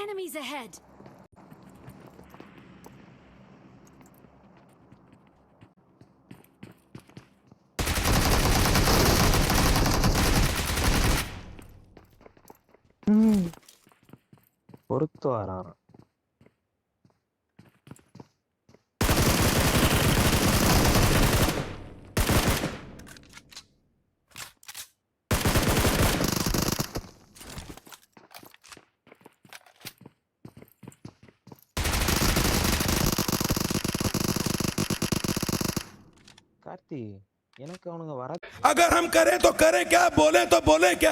Enemies ahead. பொறுத்து வரான். கார்த்தி எனக்கு அவனுங்க வர अगर हम करें तो करें क्या, बोले तो बोले क्या.